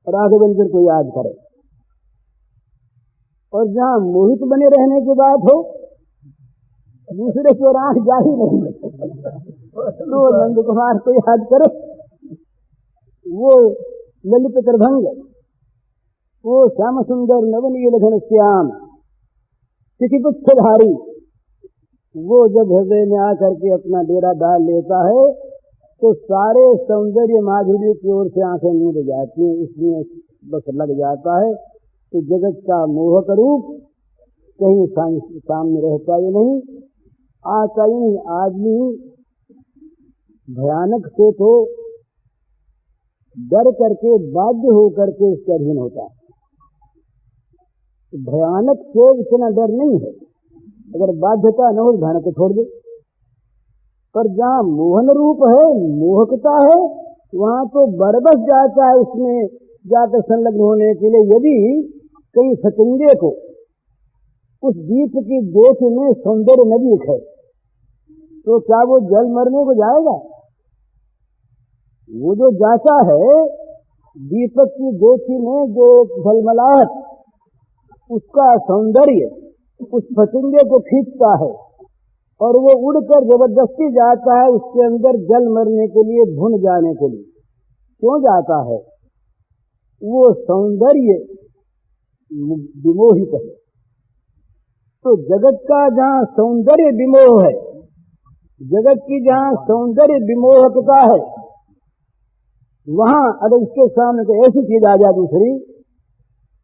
[SPEAKER 1] राघवेंद्र को याद करे, और जहाँ मोहित बने रहने की बात हो दूसरे की ओर आंख जा ही नहीं तो नंद कुमार को याद करो। वो ललित करभंग, वो श्याम सुंदर नवनील घन श्याम चिकिपुच्छधारी, वो जब हृदय में आकर के अपना डेरा डाल लेता है तो सारे सौंदर्य माधुर्य की ओर से आंखें मूंद जाती हैं, इसमें बस लग जाता है। तो जगत का मोहक रूप कहीं सामने रहता ही नहीं, आता ही नहीं। आदमी भयानक से तो डर करके बाध्य होकर के इसके अधीन होता है। भयानक से इतना डर नहीं है, अगर बाध्यता न हो भयानक को छोड़ दे। पर जहाँ मोहन रूप है, मोहकता है, वहां तो बरबस जाता है इसमें जाकर संलग्न होने के लिए। यदि कहीं सचिंगे को उस दीप की गोच में सौंदर्य न दिखे तो क्या वो जल मरने को जाएगा? वो जो जाता है दीपक की गोची में जो झलमलाहट, उसका सौंदर्य उस फतिंगे को खींचता है और वो उड़कर जबरदस्ती जाता है उसके अंदर जल मरने के लिए, भुन जाने के लिए। क्यों जाता है? वो सौंदर्य विमोहित है। तो जगत का जहाँ सौंदर्य विमोह है, जगत की जहाँ सौंदर्य विमोहकता है, वहां अगर इसके सामने तो ऐसी चीज आ जाए दूसरी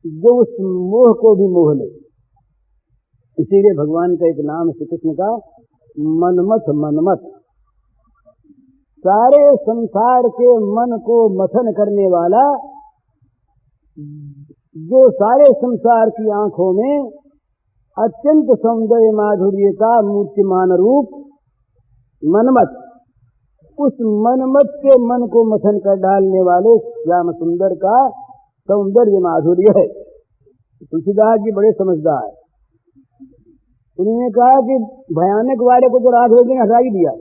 [SPEAKER 1] जो उस मोह को भी मोह ले। इसीलिए भगवान का एक नाम श्री कृष्ण का मनमथ। मनमथ सारे संसार के मन को मथन करने वाला, जो सारे संसार की आंखों में अत्यंत सौंदर्य माधुर्य का मूर्तिमान रूप मनमथ, उस मनमथ के मन को मथन कर डालने वाले श्याम सुंदर का सौंदर्य माधुर्य है। तुलसीदास जी बड़े समझदार, उन्होंने कहा कि भयानक वाले को तो राघवेंद्र ने हटा ही दिया,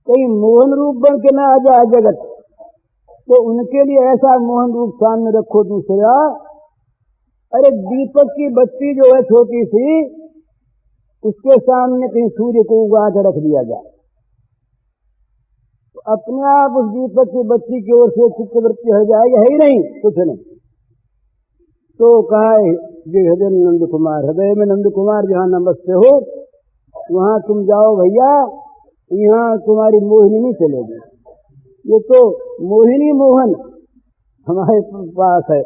[SPEAKER 1] कहीं मोहन रूप बन के ना आ जाए जगत, तो उनके लिए ऐसा मोहन रूप सामने रखो दूसरा। अरे दीपक की बत्ती जो है छोटी सी, उसके सामने कहीं सूर्य को उगा कर रख दिया जाए तो अपने आप उस दीपक की बत्ती की ओर से चित्तवृत्ति हो जाएगी, है ही नहीं कुछ नहीं। तो कहा ये हृदय नंद कुमार, हृदय में नंद कुमार जहाँ नमस्ते हो वहां तुम जाओ भैया, यहाँ तुम्हारी मोहिनी नहीं चलेगी। ये तो मोहिनी मोहन हमारे पास है,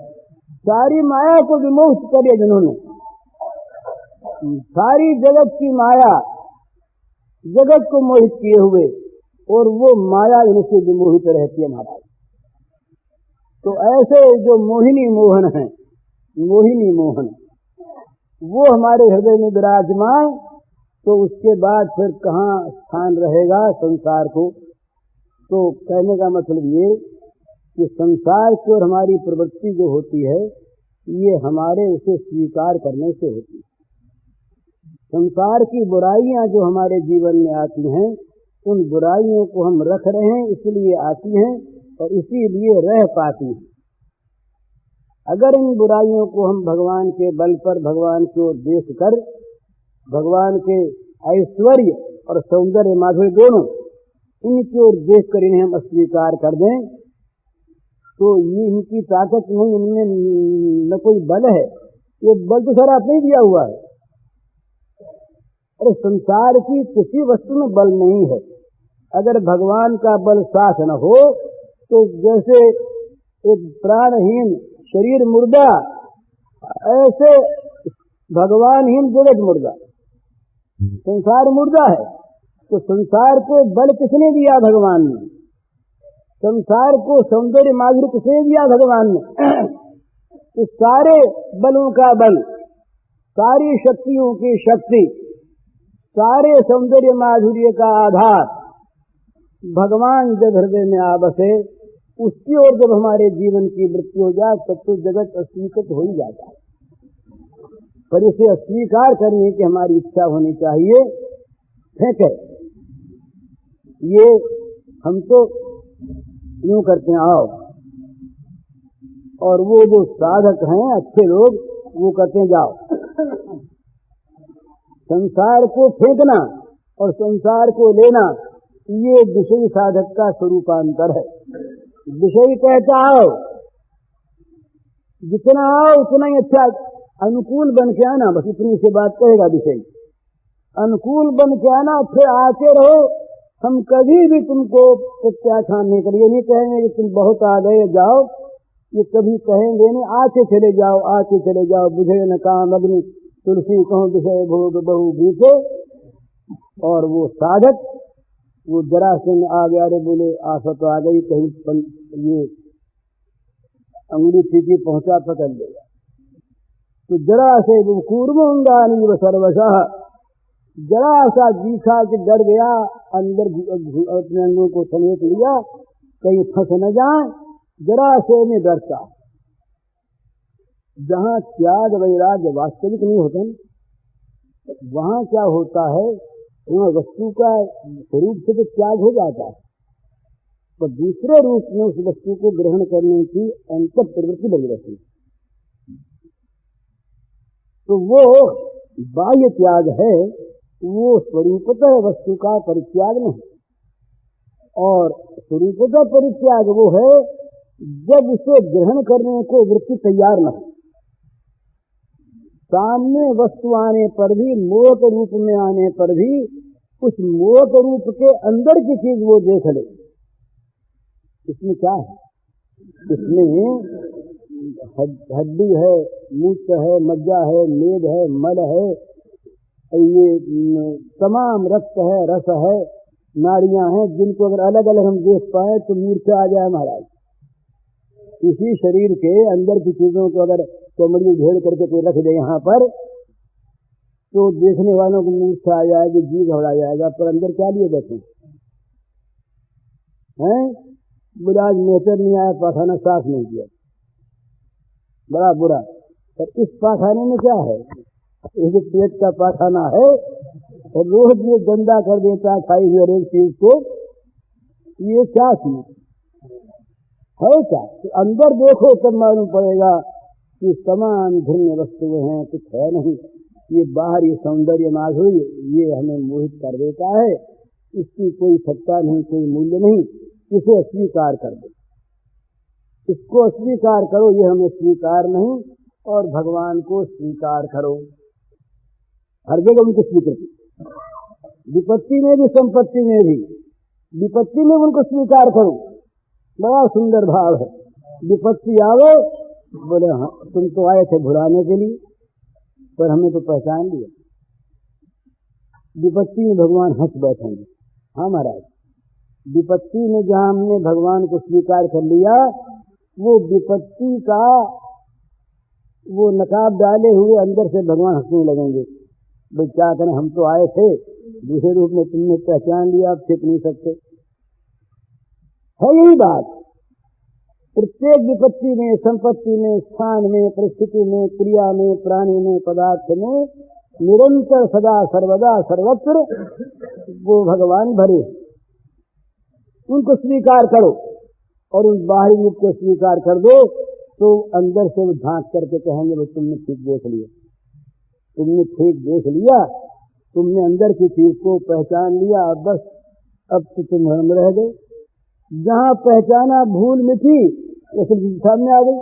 [SPEAKER 1] सारी माया को विमोहित करे जिन्होंने, सारी जगत की माया जगत को मोहित किए हुए, और वो माया इनसे विमोहित रहती है महाराज। तो ऐसे जो मोहिनी मोहन है, मोहिनी मोहन वो हमारे हृदय में विराजमान, तो उसके बाद फिर कहाँ स्थान रहेगा संसार को। तो कहने का मतलब ये कि संसार की और हमारी प्रवृत्ति जो होती है ये हमारे उसे स्वीकार करने से होती है। संसार की बुराइयां जो हमारे जीवन में आती हैं, उन बुराइयों को हम रख रहे हैं इसलिए आती हैं और इसीलिए रह पाती हैं। अगर इन बुराइयों को हम भगवान के बल पर, भगवान की ओर देख कर, भगवान के ऐश्वर्य और सौंदर्य माधुर्य दोनों इनकी ओर देख कर इन्हें हम अस्वीकार कर दें, तो ये इनकी ताकत नहीं, इनमें न कोई बल है, ये बल तो सारा आपने ही दिया हुआ है। अरे संसार की किसी वस्तु में बल नहीं है। अगर भगवान का बल साथ न हो तो जैसे एक प्राणहीन शरीर मुर्दा, ऐसे भगवानहीन जगत मुर्दा, संसार मुर्दा है। तो संसार को बल किसने दिया? भगवान ने। संसार को सौंदर्य माधुर्य किसने दिया? भगवान ने। इस सारे बलों का बल, सारी शक्तियों की शक्ति, सारे सौंदर्य माधुर्य का आधार भगवान जब हृदय में आ बसे, उसकी ओर जब हमारे जीवन की वृत्ति हो जाए तब तो जगत अस्वीकृत हो ही जाता है। पर इसे अस्वीकार करने की हमारी इच्छा होनी चाहिए। फेंके ये हम तो यूं करते हैं आओ, और वो जो साधक हैं अच्छे लोग वो कहते हैं जाओ। संसार को फेंकना और संसार को लेना, ये विषयी साधक का स्वरूपांतर है। विषयी कहता आओ, जितना आओ उतना ही अच्छा, अनुकूल बन के आना, बस इतनी से बात कहेगा विषयी। अनुकूल बन के आना, फिर आते रहो। हम कभी भी तुमको प्रत्याख्यान नहीं करेंगे, नहीं कहेंगे कि तुम बहुत आ गए जाओ, ये कभी कहेंगे नहीं। आते चले जाओ, आते चले जाओ। बुझे न काम अग्नि तुलसी कहो विषय भोग बहु बीते। और वो साधक वो जरा से आ गया, रे बोले आफत आ गई, कहीं ये अंगुली ठीकी पहुंचा पकड़ लेगा। तो जरा से वो कूर्मोंगा नीव सर्वशः, जरा सा दिखा कि डर गया, अंदर अपने अंगों को समेट लिया, कहीं फंस न जाए, जरा से में डरता। जहाँ त्याग वैराग्य वास्तविक नहीं होते, वहाँ क्या होता है, वहाँ वस्तु का स्वरूप से तो त्याग हो जाता है, पर दूसरे रूप में उस वस्तु को ग्रहण करने की अंतर प्रवृत्ति लगी रहती है। तो वो बाह्य त्याग है, वो स्वरूपतः वस्तु का परित्याग नहीं। और स्वरूपतः परित्याग वो है जब उसे ग्रहण करने को वृत्ति तैयार न हो। सामने वस्तु आने पर भी, मोहक रूप में आने पर भी, उस मोहक रूप के अंदर की चीज वो देख ले। इसमें क्या है? इसमें हड्डी है, मूत्र है, मज्जा है, मेद है, मल है, ये तमाम रक्त है, रस है, नाड़ियां हैं, जिनको अगर अलग अलग हम देख पाए तो मूर्छा आ जाए महाराज। इसी शरीर के अंदर की चीजों को अगर चमड़ी घेर करके कोई रख दे यहाँ पर, तो देखने वालों को मूर्छा आ जाएगी, जी घबरा जाएगा। पर अंदर क्या लिए बैठे हैं? बुरा नेचर नहीं आया, पाखाना साफ नहीं किया, बड़ा बुरा। पर इस पाखाने में क्या है? इस पेट का पाखाना है, और रोज ये गंदा कर देता है खाई हुई हर एक चीज को। ये क्या चीज है? क्या तो अंदर देखो तब मालूम पड़ेगा कि समान भिन्न वस्तुएं हैं, कुछ है नहीं। ये बाहरी सौंदर्य माधुर्य ये हमें मोहित कर देता है, इसकी कोई सत्ता नहीं, कोई मूल्य नहीं। इसे अस्वीकार कर दो, इसको अस्वीकार करो, ये हमें स्वीकार नहीं। और भगवान को स्वीकार करो, हर जगह उनकी स्वीकृति, विपत्ति में भी संपत्ति में भी। विपत्ति में उनको स्वीकार करो, बड़ा सुंदर भाव है। विपत्ति आवे, बोले हाँ तुम तो आए थे भुलाने के लिए, पर हमें तो पहचान लिया। विपत्ति में भगवान हंस बैठेंगे। हाँ महाराज, विपत्ति में जहाँ हमने भगवान को स्वीकार कर लिया, वो विपत्ति का वो नकाब डाले हुए अंदर से भगवान हंसने लगेंगे। भाई क्या करें, हम तो आए थे, दूसरे रूप में तुमने पहचान लिया, अब छिप नहीं सकते। है यही बात। प्रत्येक विपत्ति में, संपत्ति में, स्थान में, परिस्थिति में, क्रिया में, प्राणी में, पदार्थ में निरंतर सदा सर्वदा सर्वत्र वो भगवान भरे। उनको स्वीकार करो और उन बाहरी रूप को स्वीकार कर दो, तो अंदर से वो झांक करके कहेंगे भाई तुमने ठीक देख लिया, तुमने ठीक देख लिया, तुमने अंदर की चीज को पहचान लिया। बस अब तो तुम हम रह गए। जहाँ पहचाना भूल मिटी, ये सब सामने आ गई।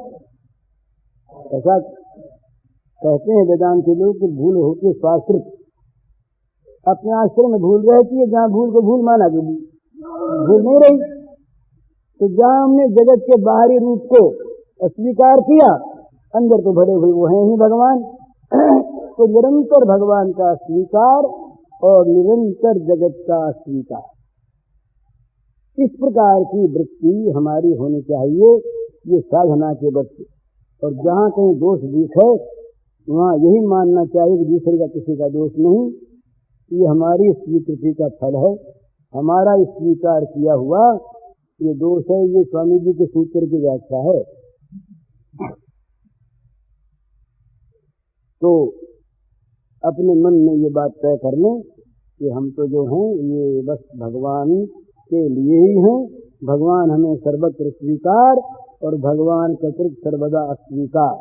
[SPEAKER 1] ऐसा कहते हैं वेदांती लोग कि भूल होती है स्वाश्रित, अपने आश्रय में भूल रहती है, जहाँ भूल को भूल माना गई भूल नहीं रही। तो जहाँ हमने जगत के बाहरी रूप को अस्वीकार किया, अंदर तो भरे हुए वो हैं ही भगवान। तो निरंतर भगवान का स्वीकार और निरंतर जगत का स्वीकार, इस प्रकार की वृत्ति हमारी होनी चाहिए। ये साधना के वक्त, और जहाँ कहीं दोष दिखे वहाँ यही मानना चाहिए कि दूसरे का किसी का दोष नहीं, ये हमारी स्वीकृति का फल है, हमारा स्वीकार किया हुआ ये दोष है। ये स्वामी जी के सूत्र की व्याख्या है। तो अपने मन में ये बात तय कर लें कि हम तो जो हैं ये बस भगवान के लिए ही हैं, भगवान हमें सर्वत्र स्वीकार और भगवान का कृत सर्वदा अस्वीकार।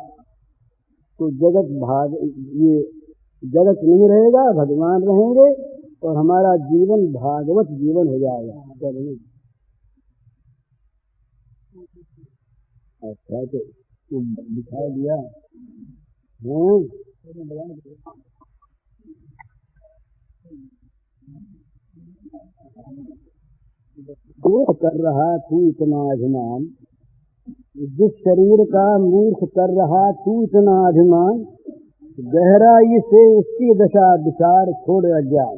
[SPEAKER 1] तो जगत ये जगत नहीं रहेगा, भगवान रहेंगे और हमारा जीवन भागवत जीवन हो जाएगा। अच्छा तो दिखाई दिया वो कर रहा तू इतना अभिमान, जिस शरीर का मूर्ख कर रहा तू इतना अभिमान, गहराई से उसकी दशा विचार छोड़ अज्ञान।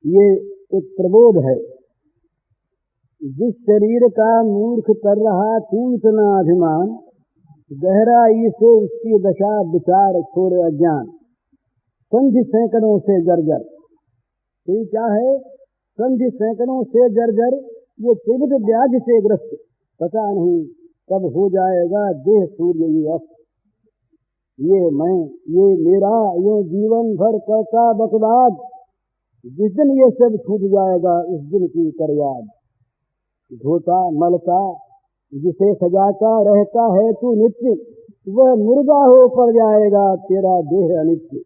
[SPEAKER 1] ये एक प्रबोध है। जिस शरीर का मूर्ख कर रहा तू इतना अभिमान, गहराई से उसकी दशा विचार छोड़ अज्ञान। संधि सैकड़ों से जर्जर, तो क्या है? संधि सैकड़ों से जर्जर, ये त्रिविध व्याध से ग्रस्त, पता नहीं कब हो जाएगा देह सूर्य ये अस्त। ये मैं, ये मेरा, ये जीवन भर करता बकवाद, जिस दिन ये सब छूट जाएगा उस दिन की कर याद। धोता मलता जिसे सजाता रहता है तू नित्य, वह मुर्दा हो पड़ जाएगा तेरा देह अनित्य।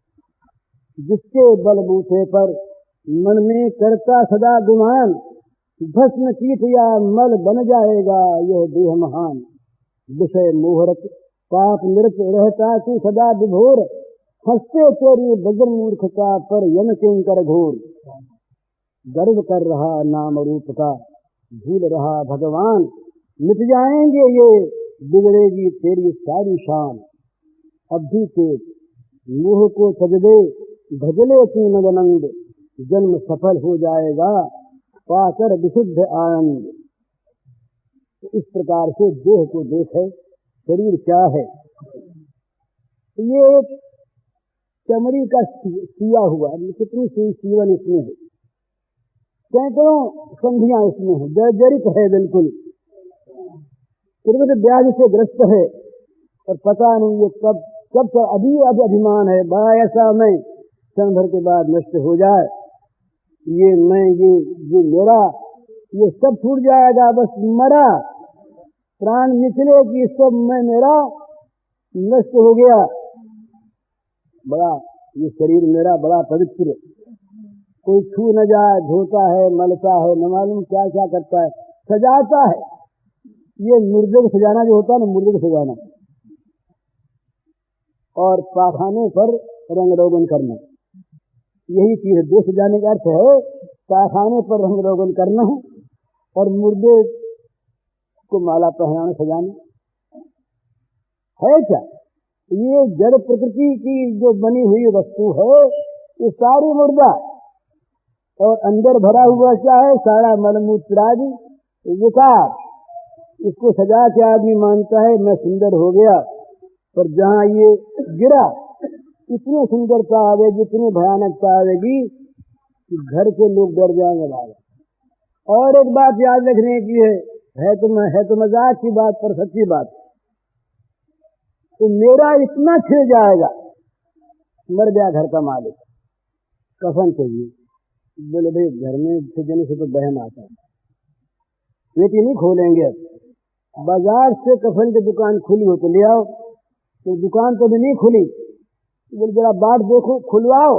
[SPEAKER 1] जिसके बलबूते पर मन में करता सदा गुमान, भस्म कीट या मल बन जाएगा यह देह महान। विषय मोहरत पाप निरत रहता तू सदा विभोर, हंसते तेरी बजर मूर्खता पर यम किंकर घोर। गर्व कर रहा नाम रूप का भूल रहा भगवान, मिट जाएंगे ये बिगड़ेगी तेरी सारी शान। अब भी तेज मोह को सजदे भजले तू नगनंद, जन्म सफल हो जाएगा पाकर विशुद्ध आनंद। तो इस प्रकार से देह को देखे, शरीर क्या है? ये चमड़ी का सिया हुआ, कितनी सी सीवन इसमें है, सैकड़ों संधियां इसमें है, जर्जरित है, बिल्कुल त्रिविध व्याधि से ग्रस्त है। और पता नहीं ये कब अभी अभिमान है बड़ा ऐसा मैं क्षण भर के बाद नष्ट हो जाए, ये मैं, ये मेरा, ये सब छूट जाएगा, बस मरा प्राण निकले कि सब मैं मेरा नष्ट हो गया। बड़ा ये शरीर मेरा बड़ा पवित्र, कोई छू न जाए, धोता है मलता है, न मालूम क्या क्या करता है, सजाता है। ये मुर्दे को सजाना जो होता है ना, मुर्दे को सजाना और पाखाने पर रंग रोगन करना, यही चीज है। देह सजाने का अर्थ है पाखाने पर रंग रोगन करना और मुर्दे को माला पहनाना सजाना है। क्या ये जड़ प्रकृति की जो बनी हुई वस्तु है, ये सारी मुर्दा, और अंदर भरा हुआ क्या है? सारा मलमूत्र आदि विकार। इसको सजा के आदमी मानता है मैं सुंदर हो गया, पर जहाँ ये गिरा इतनी सुंदरता आवेगी, इतनी भयानकता आवेगी कि घर के लोग डर जाएंगे बाबा। और एक बात याद रखने की है तो मजाक की बात पर सच्ची बात, तो मेरा इतना छिड़ जाएगा, मर गया घर का मालिक, कफन चाहिए। बोले भाई घर में सजने से तो बहन आता है, पेटी नहीं खोलेंगे। बाजार से कफन की दुकान खुली हो तो ले आओ, तो दुकान तो भी नहीं खुली। बोले जरा बाट देखो, खुलवाओ।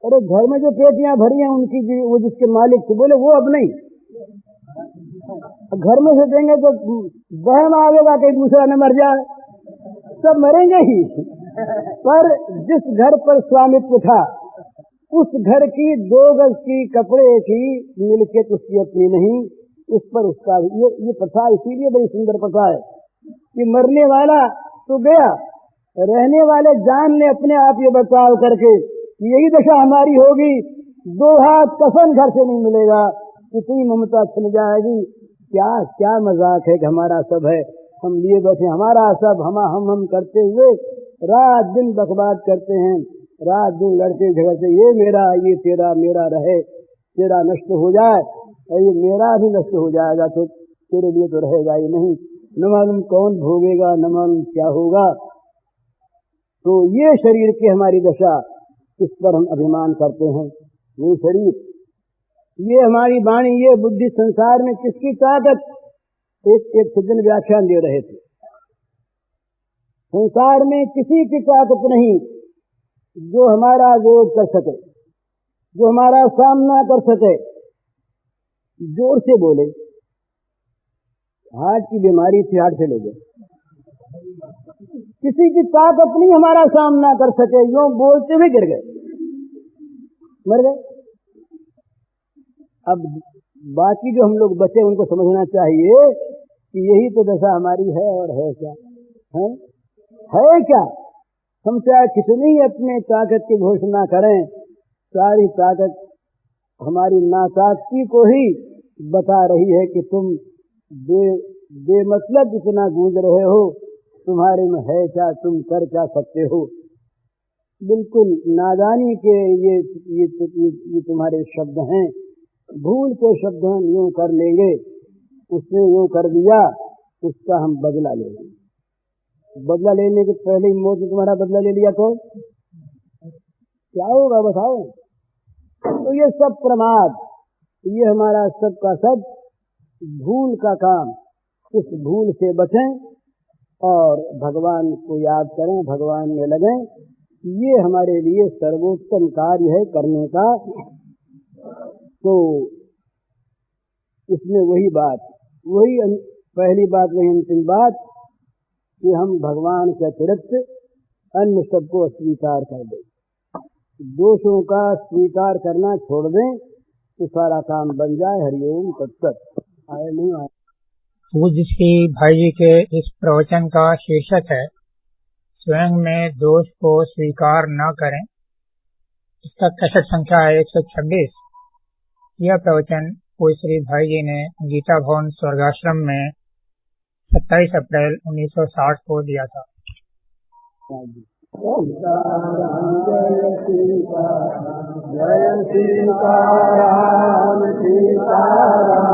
[SPEAKER 1] अरे घर में जो पेटियां भरी हैं उनकी वो जिसके मालिक थे, बोले वो अब नहीं, घर में से देंगे तो बहम आवेगा कहीं दूसरा न मर जाए, सब मरेंगे ही। पर जिस घर पर स्वामित्व था उस घर की 2 गज की कपड़े की मिल्कियत उसकी अपनी नहीं, इस पर उसका ये प्रथा इसीलिए बड़ी सुंदर प्रथा है कि मरने वाला तो गया, रहने वाले जान ने अपने आप ये बचाव करके यही दशा हमारी होगी, 2 हाथ कफन घर से नहीं मिलेगा, इतनी ममता छिन जाएगी। क्या क्या मजाक है कि हमारा सब है, हम लिए बैठे, हमारा सब हम करते हुए रात दिन बकवाद करते हैं, रात दिन लड़ते झगड़ते, ये मेरा, ये तेरा, मेरा रहे, तेरा नष्ट हो जाए और ये मेरा भी नष्ट हो जाएगा तो तेरे लिए तो रहेगा ही नहीं, न मालूम कौन भोगेगा, न मालूम क्या होगा। तो ये शरीर की हमारी दशा, इस पर हम अभिमान करते हैं। ये शरीर, ये हमारी वाणी, ये बुद्धि, संसार में किसकी ताकत? एक सज्जन व्याख्यान दे रहे थे, संसार में किसी की ताकत नहीं जो हमारा विरोध कर सके, जो हमारा सामना कर सके। जोर से बोले, हार्ट की बीमारी थी, हार्ट से ले गए, किसी की ताकत नहीं हमारा सामना कर सके, यूं बोलते हुए गिर गए, मर गए। अब बाकी जो हम लोग बचे उनको समझना चाहिए कि यही तो दशा हमारी है, और है क्या? है क्या? हम चाहे कितनी अपने ताकत की घोषणा करें, सारी ताकत हमारी नाताकती को ही बता रही है कि तुम बेमतलब इतना गूंज रहे हो, तुम्हारे में है क्या, तुम कर क्या सकते हो। बिल्कुल नादानी के ये तुम्हारे शब्द हैं, भूल के शब्द हम यूं कर लेंगे, उसने यूं कर दिया, उसका हम बदला लेंगे। बदला लेने के पहले ही मौत ने तुम्हारा बदला ले लिया तो क्या होगा बताओ? तो ये सब प्रमाद, ये हमारा सब का सब भूल का काम, इस भूल से बचें और भगवान को याद करें, भगवान में लगें, ये हमारे लिए सर्वोत्तम कार्य है करने का। तो इसमें वही बात, वही पहली बात, वही अंतिम बात कि हम भगवान के अतिरिक्त अन्य सबको अस्वीकार कर दें, दोषों का स्वीकार करना छोड़ दें तो सारा काम बन जाए। हरिओम तत्सत। आए नहीं आए।
[SPEAKER 2] पूज्य श्री भाई जी के इस प्रवचन का शीर्षक है स्वयं में दोष को स्वीकार न करें। इसका कैसेट संख्या है 126। यह प्रवचन पूज्य श्री भाई जी ने गीता भवन स्वर्गाश्रम में 27 अप्रैल 1960 को दिया था।
[SPEAKER 1] जय सीताराम, जय सीताराम, सीताराम,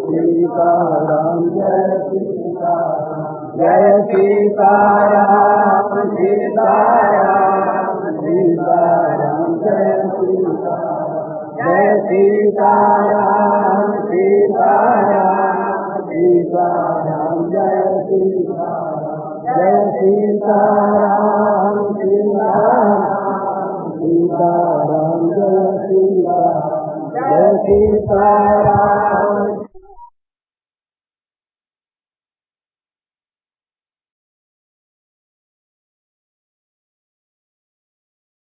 [SPEAKER 1] सीताराम, जय सीताराम, जय सीताराम, सीताराम, सीताराम, जय सीताराम, जय सीताराम, सीताराम, सीताराम, जय सीताराम, जय सीताराम, सीताराम, सीताराम, जय सीताराम, जय सीताराम।